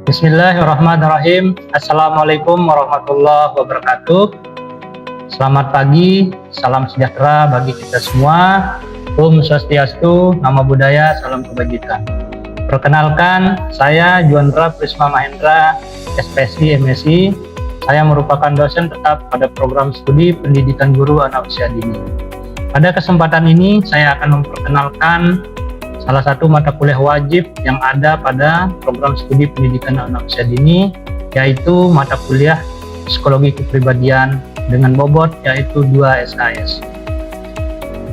Bismillahirrahmanirrahim. Assalamualaikum warahmatullahi wabarakatuh. Selamat pagi, salam sejahtera bagi kita semua. Om Swastiastu, Namo Buddhaya, salam kebajikan. Perkenalkan, saya Juandra Prisma Mahendra, SPSI MSI. Saya merupakan dosen tetap pada program studi pendidikan guru anak usia dini. Pada kesempatan ini, saya akan memperkenalkan salah satu mata kuliah wajib yang ada pada program studi pendidikan anak usia dini, yaitu mata kuliah Psikologi Kepribadian dengan bobot yaitu 2 SKS.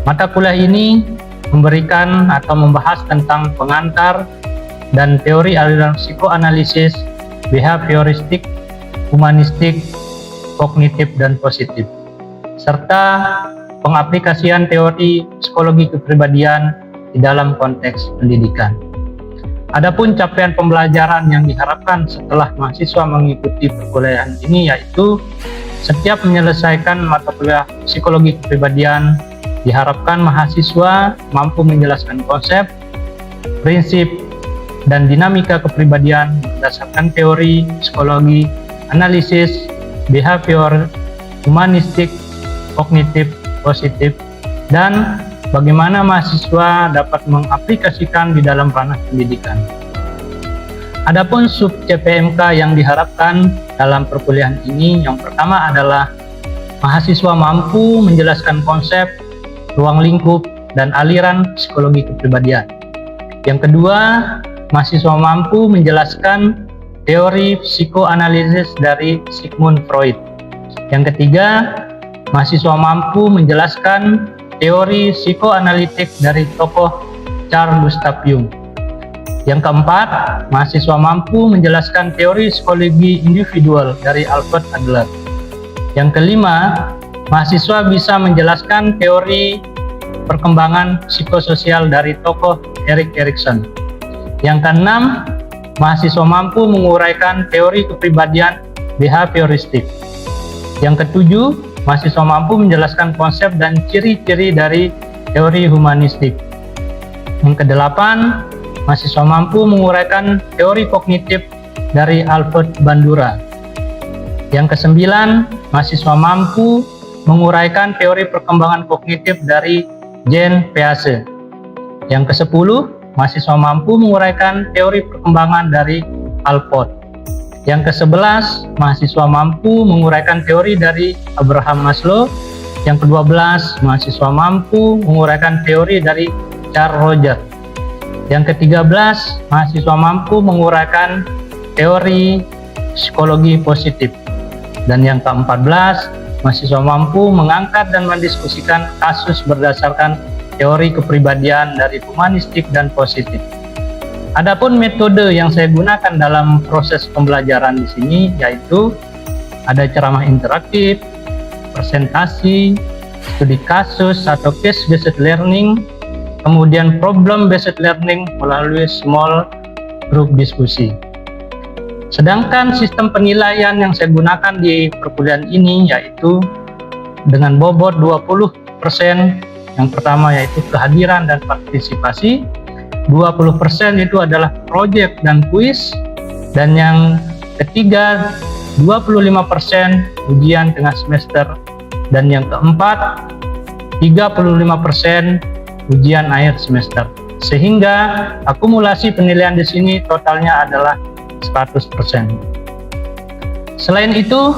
Mata kuliah ini memberikan atau membahas tentang pengantar dan teori aliran psikoanalisis, behavioristik, humanistik, kognitif, dan positif, serta pengaplikasian teori psikologi kepribadian di dalam konteks pendidikan. Adapun capaian pembelajaran yang diharapkan setelah mahasiswa mengikuti perkuliahan ini yaitu setiap menyelesaikan mata kuliah psikologi kepribadian, diharapkan mahasiswa mampu menjelaskan konsep, prinsip, dan dinamika kepribadian berdasarkan teori psikologi, analisis, behavior, humanistik, kognitif, positif, dan bagaimana mahasiswa dapat mengaplikasikan di dalam ranah pendidikan. Adapun sub CPMK yang diharapkan dalam perkuliahan ini, yang pertama adalah mahasiswa mampu menjelaskan konsep, ruang lingkup, dan aliran psikologi kepribadian. Yang kedua, mahasiswa mampu menjelaskan teori psikoanalisis dari Sigmund Freud. Yang ketiga, mahasiswa mampu menjelaskan teori psikoanalitik dari tokoh Carl Gustav Jung. Yang keempat, mahasiswa mampu menjelaskan teori psikologi individual dari Alfred Adler. Yang kelima, mahasiswa bisa menjelaskan teori perkembangan psikososial dari tokoh Erik Erikson. Yang keenam, mahasiswa mampu menguraikan teori kepribadian behavioristik. Yang ketujuh, mahasiswa mampu menjelaskan konsep dan ciri-ciri dari teori humanistik. Yang kedelapan, mahasiswa mampu menguraikan teori kognitif dari Albert Bandura. Yang kesembilan, mahasiswa mampu menguraikan teori perkembangan kognitif dari Jean Piaget. Yang kesepuluh, mahasiswa mampu menguraikan teori perkembangan dari Alport. Yang ke-11, mahasiswa mampu menguraikan teori dari Abraham Maslow. Yang ke-12, mahasiswa mampu menguraikan teori dari Carl Rogers. Yang ke-13, mahasiswa mampu menguraikan teori psikologi positif. Dan yang ke-14, mahasiswa mampu mengangkat dan mendiskusikan kasus berdasarkan teori kepribadian dari humanistik dan positif. Adapun metode yang saya gunakan dalam proses pembelajaran di sini yaitu ada ceramah interaktif, presentasi, studi kasus atau case based learning, kemudian problem based learning melalui small group diskusi. Sedangkan sistem penilaian yang saya gunakan di perkuliahan ini yaitu dengan bobot 20%, yang pertama yaitu kehadiran dan partisipasi, 20% itu adalah proyek dan kuis, dan yang ketiga 25% ujian tengah semester, dan yang keempat 35% ujian akhir semester. Sehingga akumulasi penilaian di sini totalnya adalah 100%. Selain itu,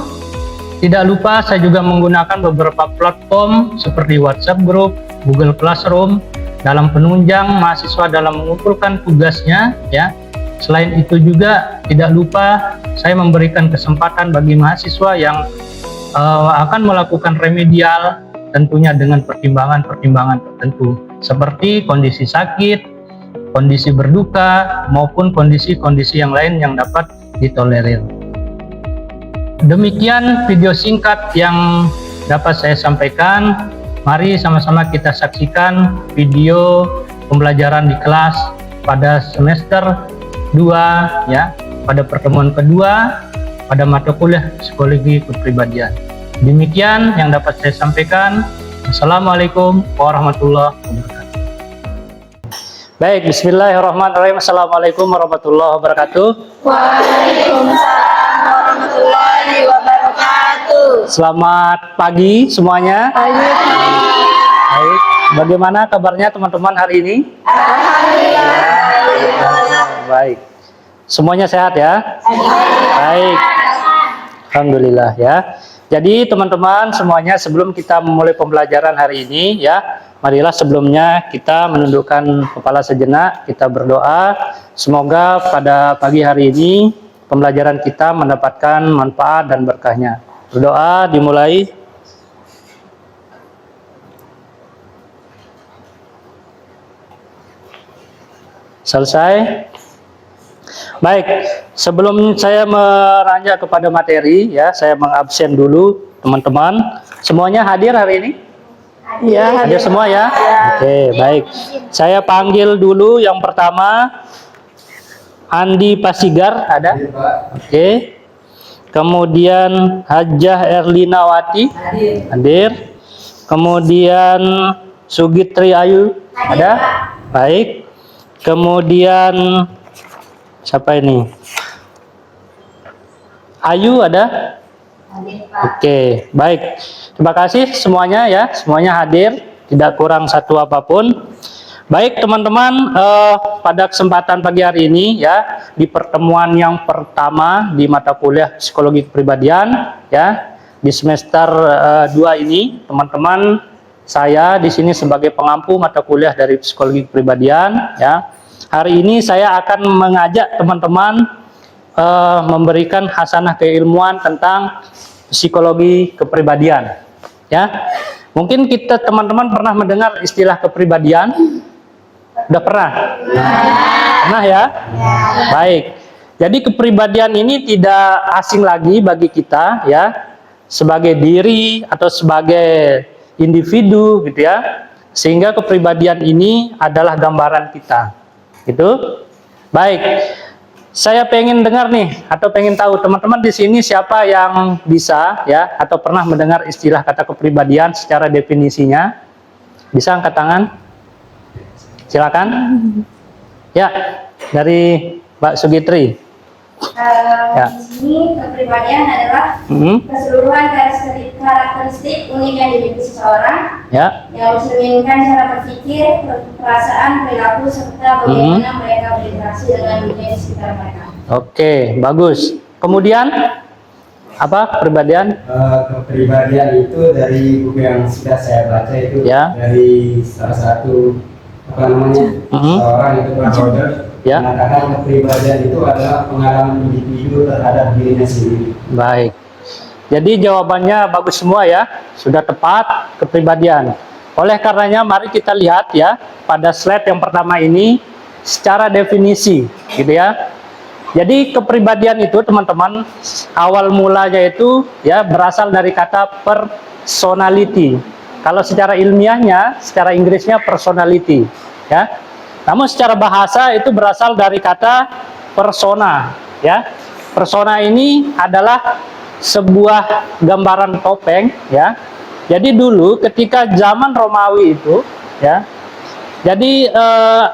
tidak lupa saya juga menggunakan beberapa platform seperti WhatsApp Group, Google Classroom dalam penunjang mahasiswa dalam mengumpulkan tugasnya ya. Selain itu juga tidak lupa saya memberikan kesempatan bagi mahasiswa yang akan melakukan remedial tentunya dengan pertimbangan-pertimbangan tertentu seperti kondisi sakit, kondisi berduka, maupun kondisi-kondisi yang lain yang dapat ditolerir. Demikian video singkat yang dapat saya sampaikan. Mari sama-sama kita saksikan video pembelajaran di kelas pada semester 2 ya, pada pertemuan kedua pada mata kuliah Psikologi Kepribadian. Demikian yang dapat saya sampaikan. Assalamualaikum warahmatullahi wabarakatuh. Baik, bismillahirrahmanirrahim. Assalamualaikum warahmatullahi wabarakatuh. Waalaikumsalam warahmatullahi wabarakatuh. Selamat pagi semuanya. Baik, bagaimana kabarnya teman-teman hari ini? Baik, semuanya sehat ya? Baik, alhamdulillah ya. Jadi teman-teman semuanya, sebelum kita memulai pembelajaran hari ini ya, marilah sebelumnya kita menundukkan kepala sejenak, kita berdoa. Semoga pada pagi hari ini pembelajaran kita mendapatkan manfaat dan berkahnya. Berdoa dimulai. Selesai. Baik, sebelum saya meranjak kepada materi ya, saya mengabsen dulu teman-teman. Semuanya hadir hari ini? Ya, Hadir semua ya? Oke, baik. Saya panggil dulu yang pertama, Andi Pasigar, ada? Oke. Kemudian Hajah Erlinawati, hadir. Kemudian Sugitri Ayu, ada? Baik. Kemudian siapa ini? Ayu ada? Oke, baik. Terima kasih semuanya ya, semuanya hadir, tidak kurang satu apapun. Baik teman-teman, pada kesempatan pagi hari ini ya, di pertemuan yang pertama di mata kuliah psikologi kepribadian ya, di semester 2 ini, teman-teman, saya di sini sebagai pengampu mata kuliah dari psikologi kepribadian ya. Hari ini saya akan mengajak teman-teman memberikan hasanah keilmuan tentang psikologi kepribadian ya. Mungkin kita teman-teman pernah mendengar istilah kepribadian? Udah pernah? Pernah ya? Baik. Jadi kepribadian ini tidak asing lagi bagi kita ya, sebagai diri atau sebagai individu gitu ya. Sehingga kepribadian ini adalah gambaran kita. Gitu. Baik. Saya pengen dengar nih, atau pengen tahu teman-teman di sini siapa yang bisa ya, atau pernah mendengar istilah kata kepribadian secara definisinya. Bisa angkat tangan? Silakan. Ya, dari Mbak Sugitri. Ya. Di sini kepribadian adalah keseluruhan karakteristik unik yang dimiliki seseorang Ya. yang mencerminkan cara berpikir, perasaan, perilaku, serta bagaimana mereka berinteraksi dengan dunia di sekitar mereka. Oke, bagus. Kemudian apa kepribadian? Kepribadian itu dari buku yang sudah saya baca itu Ya. dari salah satu seorang itu Roger Ya. mengatakan kepribadian itu adalah pengalaman individu terhadap dirinya sendiri. Baik. Jadi jawabannya bagus semua ya, sudah tepat kepribadian. Oleh karenanya mari kita lihat ya pada slide yang pertama ini secara definisi, gitu ya. Jadi kepribadian itu teman-teman awal mulanya itu ya berasal dari kata personality. Kalau secara ilmiahnya, secara Inggrisnya personality, ya. Namun secara bahasa itu berasal dari kata persona, ya. Persona ini adalah sebuah gambaran topeng, ya. Jadi dulu ketika zaman Romawi itu, ya. Jadi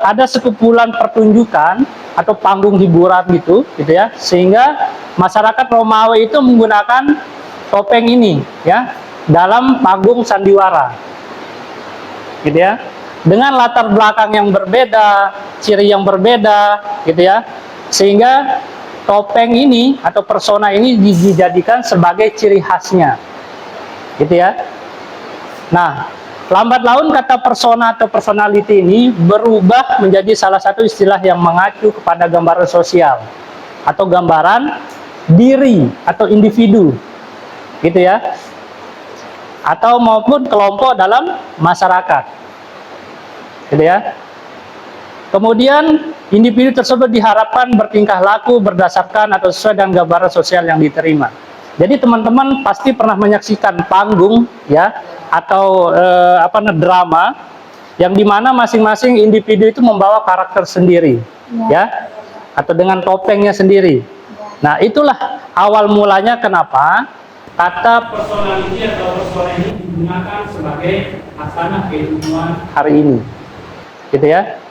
ada sekumpulan pertunjukan atau panggung hiburan gitu ya. Sehingga masyarakat Romawi itu menggunakan topeng ini, ya, dalam panggung sandiwara, gitu ya. Dengan latar belakang yang berbeda, ciri yang berbeda, gitu ya. Sehingga topeng ini atau persona ini dijadikan sebagai ciri khasnya, gitu ya. Nah, lambat laun kata persona atau personality ini berubah menjadi salah satu istilah yang mengacu kepada gambaran sosial atau gambaran diri atau individu, gitu ya. Atau maupun kelompok dalam masyarakat, gitu ya. Kemudian individu tersebut diharapkan bertingkah laku berdasarkan atau sesuai dengan gambaran sosial yang diterima. Jadi teman-teman pasti pernah menyaksikan panggung ya atau drama yang dimana masing-masing individu itu membawa karakter sendiri, ya, atau dengan topengnya sendiri. Nah, itulah awal mulanya kenapa kata personality atau persona ini digunakan sebagai hasanah keilmuan hari ini, gitu ya.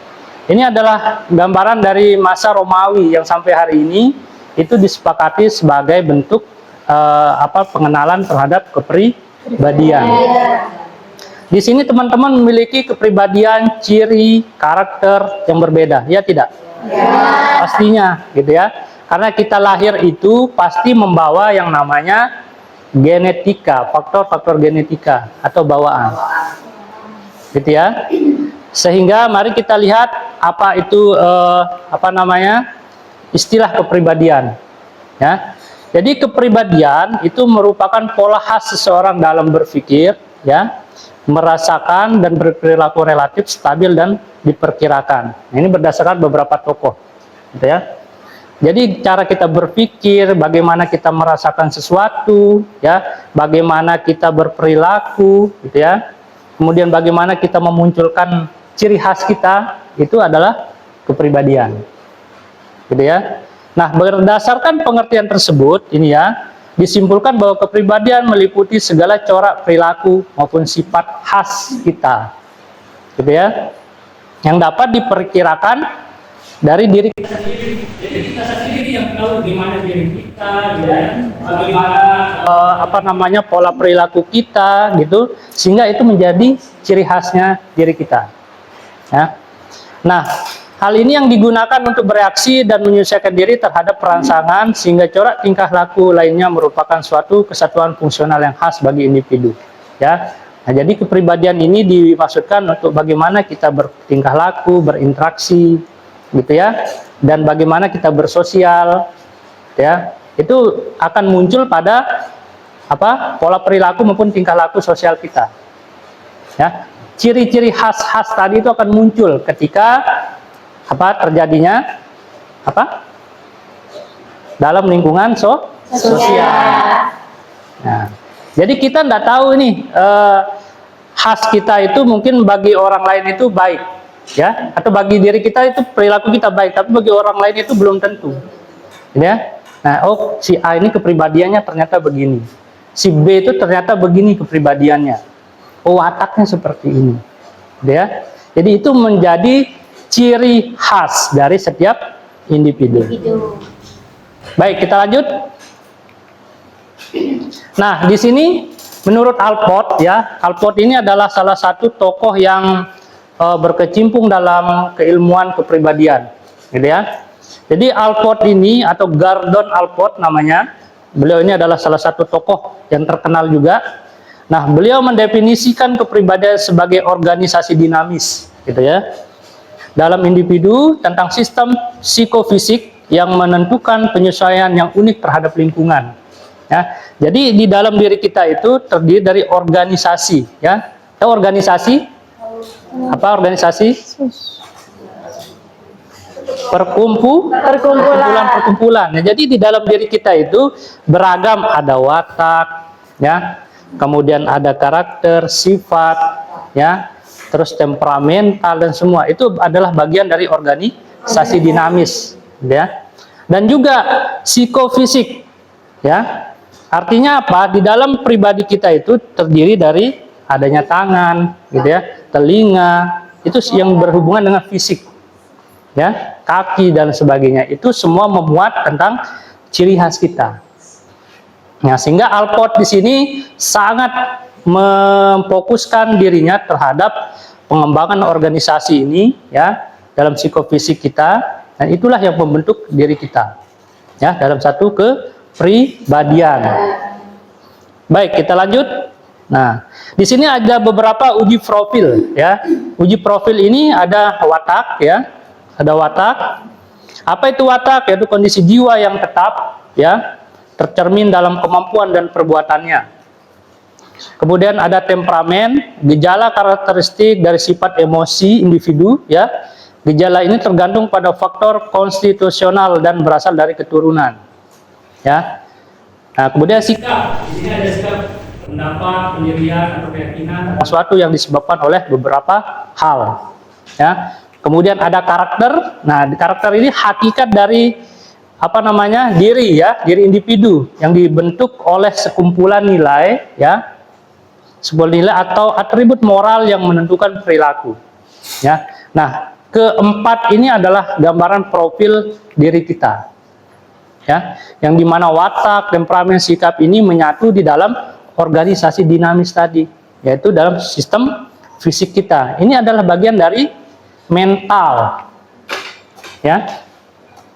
Ini adalah gambaran dari masa Romawi yang sampai hari ini itu disepakati sebagai bentuk pengenalan terhadap kepribadian. Di sini teman-teman memiliki kepribadian, ciri, karakter yang berbeda, ya tidak? Ya. Pastinya, gitu ya. Karena kita lahir itu pasti membawa yang namanya genetika, faktor-faktor genetika atau bawaan, gitu ya. Sehingga mari kita lihat apa itu istilah kepribadian, ya. Jadi kepribadian itu merupakan pola khas seseorang dalam berpikir, ya, merasakan dan berperilaku relatif stabil dan diperkirakan. Ini berdasarkan beberapa tokoh, gitu ya. Jadi cara kita berpikir, bagaimana kita merasakan sesuatu, ya, bagaimana kita berperilaku, gitu ya. Kemudian bagaimana kita memunculkan ciri khas kita, itu adalah kepribadian, gitu ya. Nah, berdasarkan pengertian tersebut, ini ya, disimpulkan bahwa kepribadian meliputi segala corak perilaku maupun sifat khas kita, gitu ya, yang dapat diperkirakan dari diri kita sendiri. Jadi kita sendiri yang tahu gimana diri kita, gitu ya, bagaimana pola perilaku kita, gitu, sehingga itu menjadi ciri khasnya diri kita, ya. Nah, hal ini yang digunakan untuk bereaksi dan menyesuaikan diri terhadap perangsangan, sehingga corak tingkah laku lainnya merupakan suatu kesatuan fungsional yang khas bagi individu, ya. Nah, jadi kepribadian ini dimaksudkan untuk bagaimana kita bertingkah laku, berinteraksi, gitu ya, dan bagaimana kita bersosial, ya. Itu akan muncul pada pola perilaku maupun tingkah laku sosial kita, ya. Ciri-ciri khas-khas tadi itu akan muncul ketika terjadinya dalam lingkungan sosial. Nah, jadi kita tidak tahu ini khas kita itu mungkin bagi orang lain itu baik, ya, atau bagi diri kita itu perilaku kita baik, tapi bagi orang lain itu belum tentu, ya. Nah, oh, si A ini kepribadiannya ternyata begini, si B itu ternyata begini kepribadiannya, oh, wataknya seperti ini, ya. Jadi itu menjadi ciri khas dari setiap individu. Baik, kita lanjut. Nah, di sini menurut Allport, ya, Allport ini adalah salah satu tokoh yang berkecimpung dalam keilmuan kepribadian, gitu ya. Jadi Allport ini atau Gordon Allport namanya, beliau ini adalah salah satu tokoh yang terkenal juga. Nah, beliau mendefinisikan kepribadian sebagai organisasi dinamis, gitu ya, dalam individu tentang sistem psikofisik yang menentukan penyesuaian yang unik terhadap lingkungan, ya. Jadi di dalam diri kita itu terdiri dari organisasi, ya. Organisasi apa? Organisasi perkumpulan. Nah, jadi di dalam diri kita itu beragam, ada watak, ya, kemudian ada karakter, sifat, ya, terus temperamental, dan semua itu adalah bagian dari organisasi dinamis, ya. Dan juga psikofisik, ya. Artinya apa? Di dalam pribadi kita itu terdiri dari adanya tangan, gitu ya, telinga, itu yang berhubungan dengan fisik, ya, kaki dan sebagainya. Itu semua memuat tentang ciri khas kita. Nah, sehingga Allport di sini sangat memfokuskan dirinya terhadap pengembangan organisasi ini, ya, dalam psikofisik kita, dan itulah yang membentuk diri kita, ya, dalam satu kepribadian. Baik, kita lanjut. Nah, di sini ada beberapa uji profil, ya. Uji profil ini ada watak, ya, ada watak. Apa itu watak? Yaitu kondisi jiwa yang tetap, ya, tercermin dalam kemampuan dan perbuatannya. Kemudian ada temperamen, gejala karakteristik dari sifat emosi individu, ya. Gejala ini tergantung pada faktor konstitusional dan berasal dari keturunan, ya. Nah, kemudian sikap. Di sini ada sikap, pendapat, pendirian atau keyakinan, sesuatu yang disebabkan oleh beberapa hal, ya. Kemudian ada karakter. Nah, karakter ini hakikat dari diri, ya, diri individu yang dibentuk oleh sekumpulan nilai, ya, sebuah nilai atau atribut moral yang menentukan perilaku, ya. Nah, keempat ini adalah gambaran profil diri kita. Ya, yang dimana watak, temperamen, sikap ini menyatu di dalam organisasi dinamis tadi, yaitu dalam sistem fisik kita. Ini adalah bagian dari mental. Ya,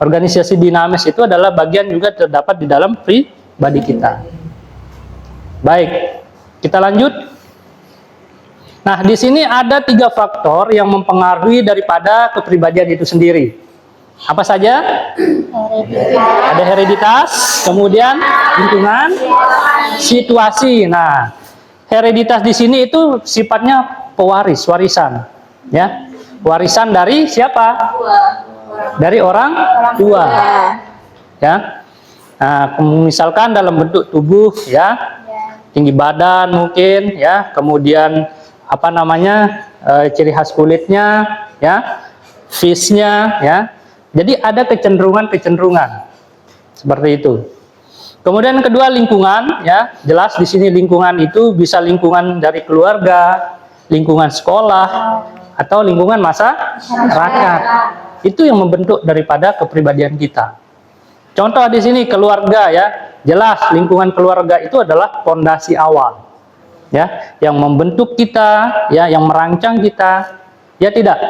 organisasi dinamis itu adalah bagian juga terdapat di dalam pribadi kita. Baik, kita lanjut. Nah, di sini ada 3 faktor yang mempengaruhi daripada kepribadian itu sendiri. Apa saja? Ada hereditas, kemudian lingkungan, situasi. Nah, hereditas di sini itu sifatnya pewaris, warisan. Ya, warisan dari siapa? Dari orang tua. Ya. Nah, misalkan dalam bentuk tubuh, ya, tinggi badan mungkin, ya, kemudian apa namanya, ciri khas kulitnya, ya, face-nya, ya. Jadi ada kecenderungan seperti itu. Kemudian kedua, lingkungan, ya, jelas di sini lingkungan itu bisa lingkungan dari keluarga, lingkungan sekolah, atau lingkungan masyarakat. Itu yang membentuk daripada kepribadian kita. Contoh di sini keluarga, ya, jelas lingkungan keluarga itu adalah fondasi awal, ya, yang membentuk kita, ya, yang merancang kita, ya tidak.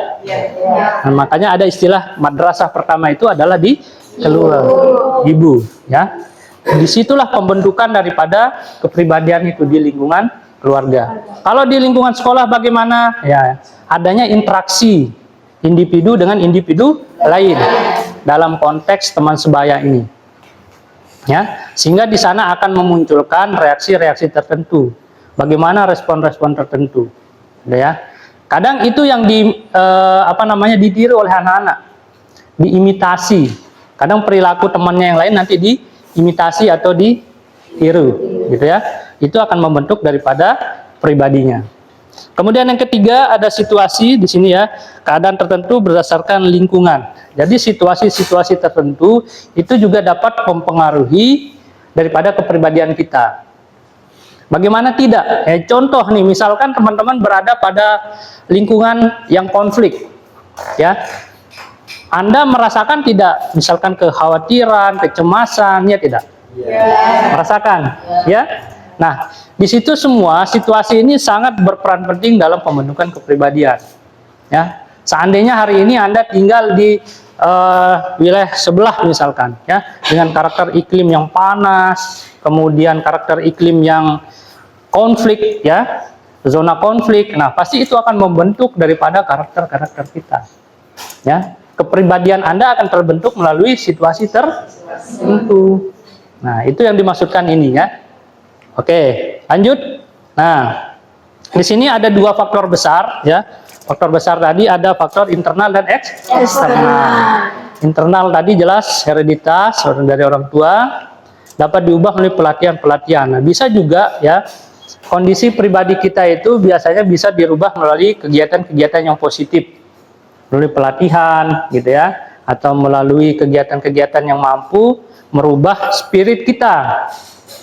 Nah, makanya ada istilah madrasah pertama itu adalah di keluarga, ibu, ya. Disitulah pembentukan daripada kepribadian itu di lingkungan keluarga. Kalau di lingkungan sekolah bagaimana? Ya, adanya interaksi individu dengan individu lain dalam konteks teman sebaya ini, ya, sehingga di sana akan memunculkan reaksi-reaksi tertentu. Bagaimana respon-respon tertentu, ya. Kadang itu yang ditiru oleh anak-anak, diimitasi. Kadang perilaku temannya yang lain nanti diimitasi atau ditiru, gitu ya. Itu akan membentuk daripada pribadinya. Kemudian yang ketiga ada situasi di sini, ya, keadaan tertentu berdasarkan lingkungan. Jadi situasi-situasi tertentu itu juga dapat mempengaruhi daripada kepribadian kita. Bagaimana tidak? Contoh nih, misalkan teman-teman berada pada lingkungan yang konflik, ya. Anda merasakan tidak? Misalkan kekhawatiran, kecemasan, ya tidak? Merasakan, ya. Nah, di situ semua situasi ini sangat berperan penting dalam pembentukan kepribadian. Ya, seandainya hari ini Anda tinggal di wilayah sebelah misalkan, ya, dengan karakter iklim yang panas, kemudian karakter iklim yang konflik, ya, zona konflik. Nah, pasti itu akan membentuk daripada karakter-karakter kita. Ya, kepribadian Anda akan terbentuk melalui situasi tertentu. Nah, itu yang dimaksudkan ini, ya. Oke, lanjut. Nah, di sini ada 2 faktor besar, ya. Faktor besar tadi ada faktor internal dan eksternal. Internal tadi jelas hereditas dari orang tua, dapat diubah melalui pelatihan-pelatihan. Nah, bisa juga, ya, kondisi pribadi kita itu biasanya bisa dirubah melalui kegiatan-kegiatan yang positif, melalui pelatihan, gitu ya, atau melalui kegiatan-kegiatan yang mampu merubah spirit kita,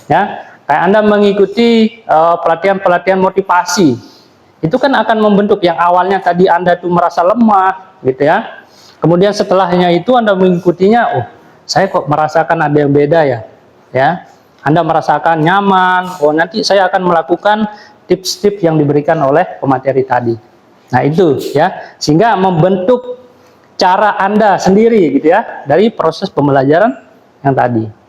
ya. Kayak Anda mengikuti pelatihan-pelatihan motivasi, itu kan akan membentuk yang awalnya tadi Anda tuh merasa lemah, gitu ya. Kemudian setelahnya itu Anda mengikutinya, oh, saya kok merasakan ada yang beda, ya. Ya, Anda merasakan nyaman. Oh, nanti saya akan melakukan tips-tips yang diberikan oleh pemateri tadi. Nah, itu, ya, sehingga membentuk cara Anda sendiri, gitu ya, dari proses pembelajaran yang tadi.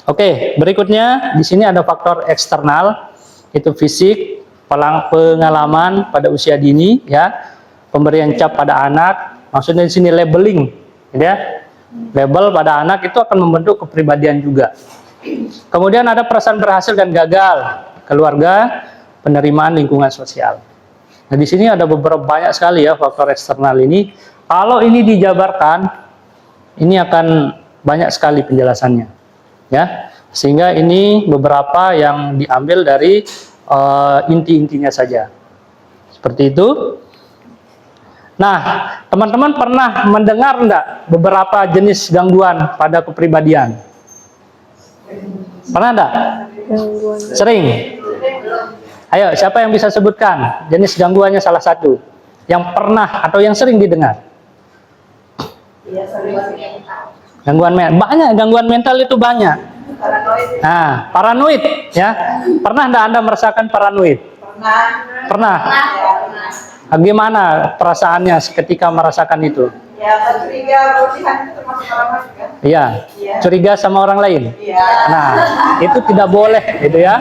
Oke, berikutnya di sini ada faktor eksternal, itu fisik, pengalaman pada usia dini, ya, pemberian cap pada anak, maksudnya di sini labeling, gitu ya. Label pada anak itu akan membentuk kepribadian juga. Kemudian ada perasaan berhasil dan gagal, keluarga, penerimaan lingkungan sosial. Nah, di sini ada beberapa banyak sekali, ya, faktor eksternal ini. Kalau ini dijabarkan, ini akan banyak sekali penjelasannya. Ya, sehingga ini beberapa yang diambil dari inti-intinya saja. Seperti itu. Nah, teman-teman pernah mendengar enggak beberapa jenis gangguan pada kepribadian? Pernah enggak? Sering? Ayo, siapa yang bisa sebutkan jenis gangguannya salah satu? yang pernah atau yang sering didengar? Banyak gangguan mental itu banyak. Nah, paranoid ya. Pernah enggak Anda merasakan paranoid? Pernah. Bagaimana perasaannya ketika merasakan itu? Ya, curiga berlebihan itu termasuk paranoid kan? Iya, curiga sama orang lain. Nah, itu tidak boleh, gitu ya.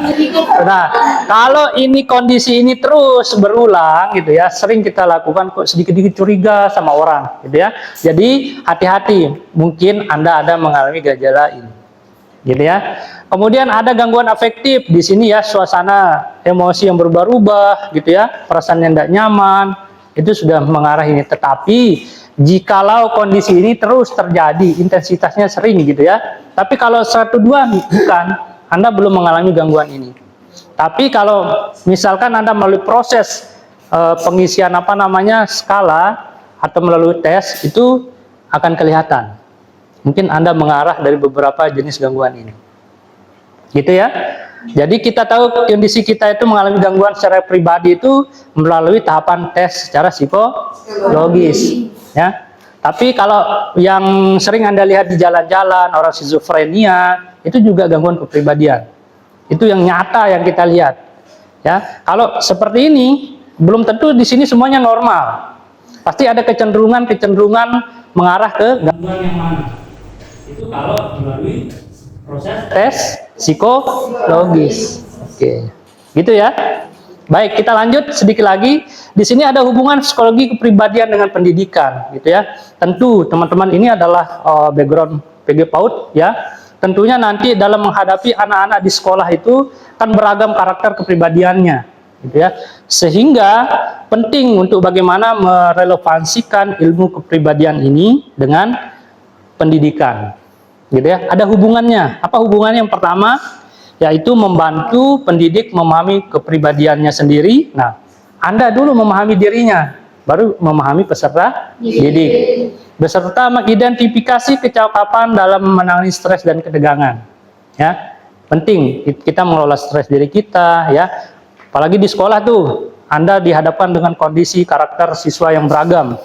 Nah, kalau ini kondisi ini terus berulang, gitu ya, sering kita lakukan kok sedikit-sedikit curiga sama orang, gitu ya. Jadi hati-hati, mungkin Anda ada mengalami gejala ini, gitu ya. Kemudian ada gangguan afektif di sini ya, suasana emosi yang berubah-ubah, gitu ya, perasaan yang tidak nyaman, itu sudah mengarah ini. Tetapi jikalau kondisi ini terus terjadi, intensitasnya sering gitu ya. Tapi kalau 1-2 bukan, Anda belum mengalami gangguan ini. Tapi kalau misalkan Anda melalui proses pengisian skala atau melalui tes, itu akan kelihatan. Mungkin Anda mengarah dari beberapa jenis gangguan ini. Gitu ya. Jadi kita tahu kondisi kita itu mengalami gangguan secara pribadi itu melalui tahapan tes secara psikologis. Ya, tapi kalau yang sering Anda lihat di jalan-jalan, orang skizofrenia, itu juga gangguan kepribadian. Itu yang nyata yang kita lihat. Ya, kalau seperti ini, belum tentu di sini semuanya normal. Pasti ada kecenderungan mengarah ke gangguan yang mana. Itu kalau melalui proses tes psikologis. Oke, gitu ya. Baik, kita lanjut sedikit lagi. Di sini ada hubungan psikologi kepribadian dengan pendidikan, gitu ya. Tentu teman-teman ini adalah background PG PAUD, ya. Tentunya nanti dalam menghadapi anak-anak di sekolah itu kan beragam karakter kepribadiannya, gitu ya. Sehingga penting untuk bagaimana merelevansikan ilmu kepribadian ini dengan pendidikan, gitu ya. Ada hubungannya. Apa hubungannya? Yang pertama, yaitu membantu pendidik memahami kepribadiannya sendiri. Nah, Anda dulu memahami dirinya, baru memahami peserta didik. Beserta mengidentifikasi kecakapan dalam menangani stres dan ketegangan. Ya, penting kita mengelola stres diri kita, ya. Apalagi di sekolah tuh, Anda dihadapkan dengan kondisi karakter siswa yang beragam.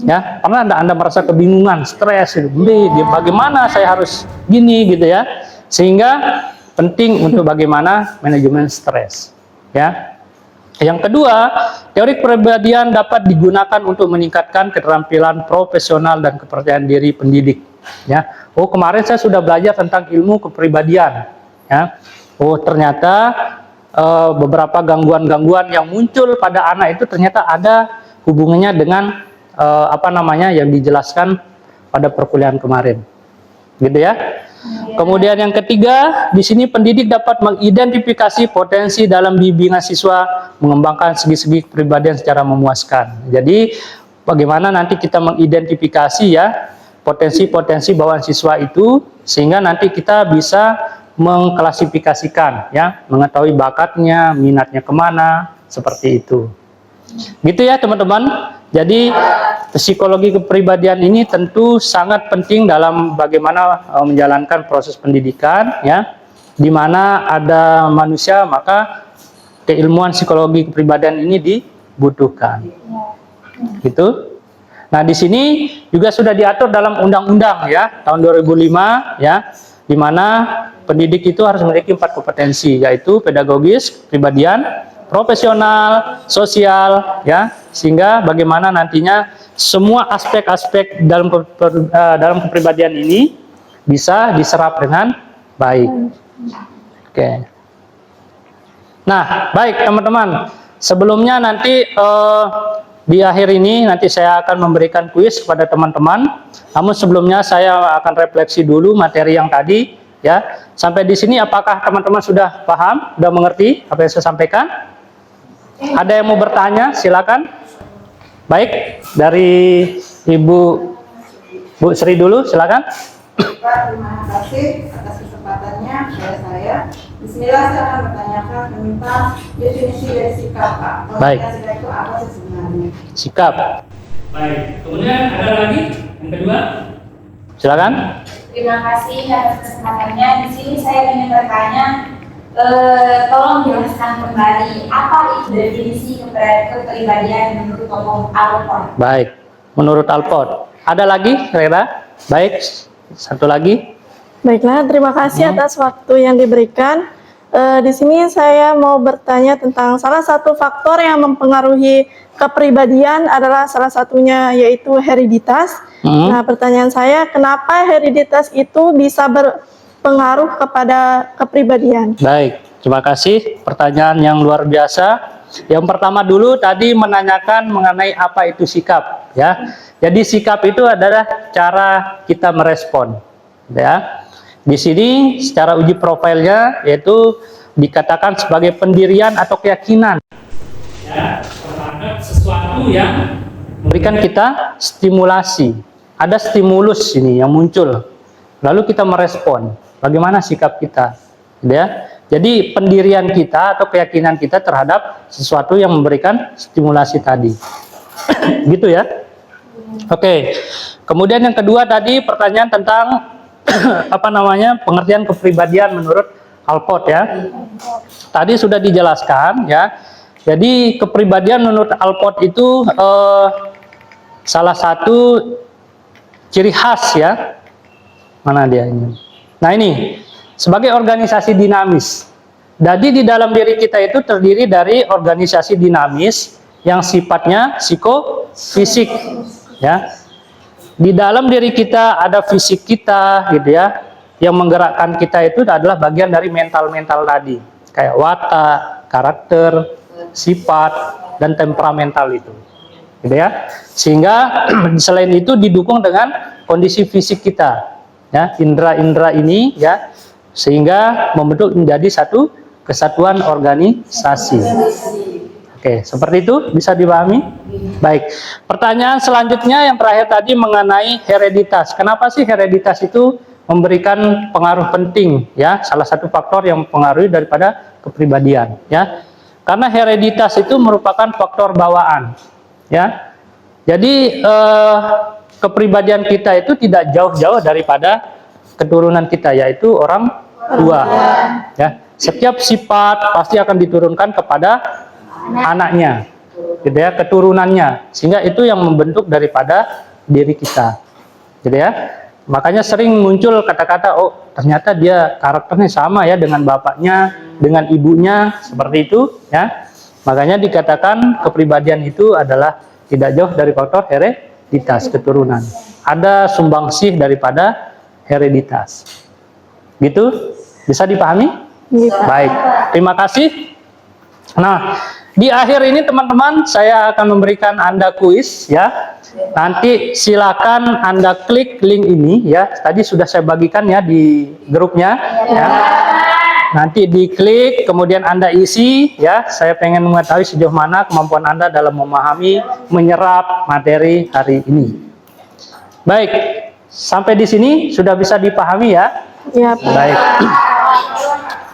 Ya, pernah Anda merasa kebingungan, stres, bagaimana saya harus gini, gitu ya. Sehingga penting untuk bagaimana manajemen stres, ya. Yang kedua, teori kepribadian dapat digunakan untuk meningkatkan keterampilan profesional dan kepercayaan diri pendidik, ya. Oh, kemarin saya sudah belajar tentang ilmu kepribadian, ya. Oh, ternyata beberapa gangguan-gangguan yang muncul pada anak itu ternyata ada hubungannya dengan yang dijelaskan pada perkuliahan kemarin, gitu ya. Kemudian yang ketiga, di sini pendidik dapat mengidentifikasi potensi dalam bimbingan siswa, mengembangkan segi-segi kepribadian secara memuaskan. Jadi, bagaimana nanti kita mengidentifikasi ya potensi-potensi bawaan siswa itu, sehingga nanti kita bisa mengklasifikasikan, ya, mengetahui bakatnya, minatnya kemana, seperti itu. Gitu ya teman-teman. Jadi psikologi kepribadian ini tentu sangat penting dalam bagaimana menjalankan proses pendidikan, ya. Di mana ada manusia, maka keilmuan psikologi kepribadian ini dibutuhkan. Gitu. Nah, di sini juga sudah diatur dalam undang-undang ya, tahun 2005 ya, di mana pendidik itu harus memiliki 4 kompetensi, yaitu pedagogis, kepribadian, profesional, sosial, ya, sehingga bagaimana nantinya semua aspek-aspek dalam kepribadian ini bisa diserap dengan baik. Oke. Nah, baik teman-teman, sebelumnya nanti di akhir ini nanti saya akan memberikan kuis kepada teman-teman. Namun sebelumnya saya akan refleksi dulu materi yang tadi, ya. Sampai di sini apakah teman-teman sudah paham, sudah mengerti apa yang saya sampaikan? Ada yang mau bertanya? Silakan. Baik, dari Ibu Sri dulu, silakan. Pak, terima kasih atas kesempatannya kepada saya. Bismillah, saya akan bertanyakan tentang definisi dari sikap, Pak. Baik. Sikap itu apa sih sebenarnya? Sikap. Baik. Kemudian ada lagi yang kedua. Silakan. Terima kasih atas kesempatannya. Di sini saya ingin bertanya tolong jelaskan kembali apa itu definisi kepribadian menurut tokoh Alport. Baik, menurut Alport. Ada lagi, Rera? Baik, satu lagi. Baiklah, terima kasih atas waktu yang diberikan. Di sini saya mau bertanya tentang salah satu faktor yang mempengaruhi kepribadian adalah salah satunya yaitu hereditas. Nah, pertanyaan saya, kenapa hereditas itu bisa berpengaruh kepada kepribadian? Baik, terima kasih. Pertanyaan yang luar biasa. Yang pertama dulu tadi menanyakan mengenai apa itu sikap, ya. Jadi sikap itu adalah cara kita merespon, ya. Di sini secara uji profilnya yaitu dikatakan sebagai pendirian atau keyakinan, ya, terhadap sesuatu yang memberikan kita stimulasi. Ada stimulus ini yang muncul, lalu kita merespon. Bagaimana sikap kita, ya? Jadi pendirian kita atau keyakinan kita terhadap sesuatu yang memberikan stimulasi tadi, gitu ya. Oke. Kemudian yang kedua tadi pertanyaan tentang apa namanya pengertian kepribadian menurut Alport, ya. Tadi sudah dijelaskan, ya. Jadi kepribadian menurut Alport itu salah satu ciri khas, ya. Mana dia ini? Nah, ini sebagai organisasi dinamis. Jadi di dalam diri kita itu terdiri dari organisasi dinamis yang sifatnya psikofisik, ya. Di dalam diri kita ada fisik kita, gitu ya. Yang menggerakkan kita itu adalah bagian dari mental-mental tadi, kayak watak, karakter, sifat, dan temperamental itu, gitu ya. Sehingga selain itu didukung dengan kondisi fisik kita, ya, indera-indera ini, ya, sehingga membentuk menjadi satu kesatuan organisasi. Oke, seperti itu bisa dipahami? Baik. Pertanyaan selanjutnya yang terakhir tadi mengenai hereditas. Kenapa sih hereditas itu memberikan pengaruh penting, ya? Salah satu faktor yang mempengaruhi daripada kepribadian, ya. Karena hereditas itu merupakan faktor bawaan, ya. Jadi kepribadian kita itu tidak jauh-jauh daripada keturunan kita, yaitu orang tua, ya. Setiap sifat pasti akan diturunkan kepada anaknya, gitu ya, keturunannya, sehingga itu yang membentuk daripada diri kita, gitu ya. Makanya sering muncul kata-kata, oh ternyata dia karakternya sama ya dengan bapaknya, dengan ibunya, seperti itu, ya. Makanya dikatakan kepribadian itu adalah tidak jauh dari faktor hereditas, keturunan. Ada sumbangsih daripada hereditas, gitu. Bisa dipahami? Baik, terima kasih. Nah, di akhir ini teman-teman saya akan memberikan Anda kuis, ya. Nanti silakan Anda klik link ini, ya. Tadi sudah saya bagikan ya di grupnya, ya. Nanti diklik, kemudian Anda isi, ya. Saya pengen mengetahui sejauh mana kemampuan Anda dalam memahami, menyerap materi hari ini. Baik, sampai di sini sudah bisa dipahami ya? Ya, Pak. Baik.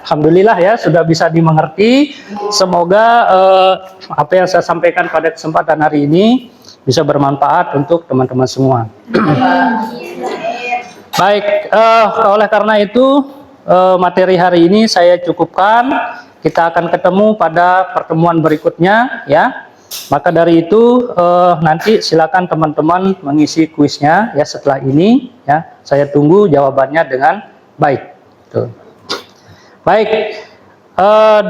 Alhamdulillah ya sudah bisa dimengerti. Semoga apa yang saya sampaikan pada kesempatan hari ini bisa bermanfaat untuk teman-teman semua. Baik, oleh karena itu materi hari ini saya cukupkan. Kita akan ketemu pada pertemuan berikutnya, ya. Maka dari itu nanti silakan teman-teman mengisi kuisnya ya setelah ini, ya. Saya tunggu jawabannya dengan baik. Tuh. Baik,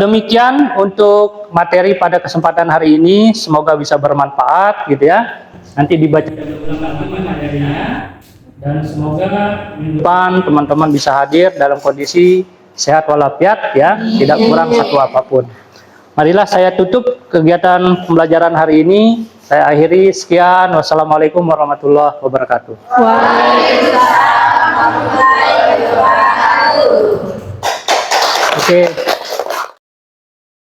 demikian untuk materi pada kesempatan hari ini. Semoga bisa bermanfaat, gitu ya. Nanti dibaca ulang lagi materinya, dan semoga minggu depan teman-teman bisa hadir dalam kondisi sehat walafiat, ya, tidak kurang satu apapun. Marilah saya tutup kegiatan pembelajaran hari ini. Saya akhiri, sekian. Wassalamualaikum warahmatullahi wabarakatuh. Waalaikumsalam warahmatullahi wabarakatuh.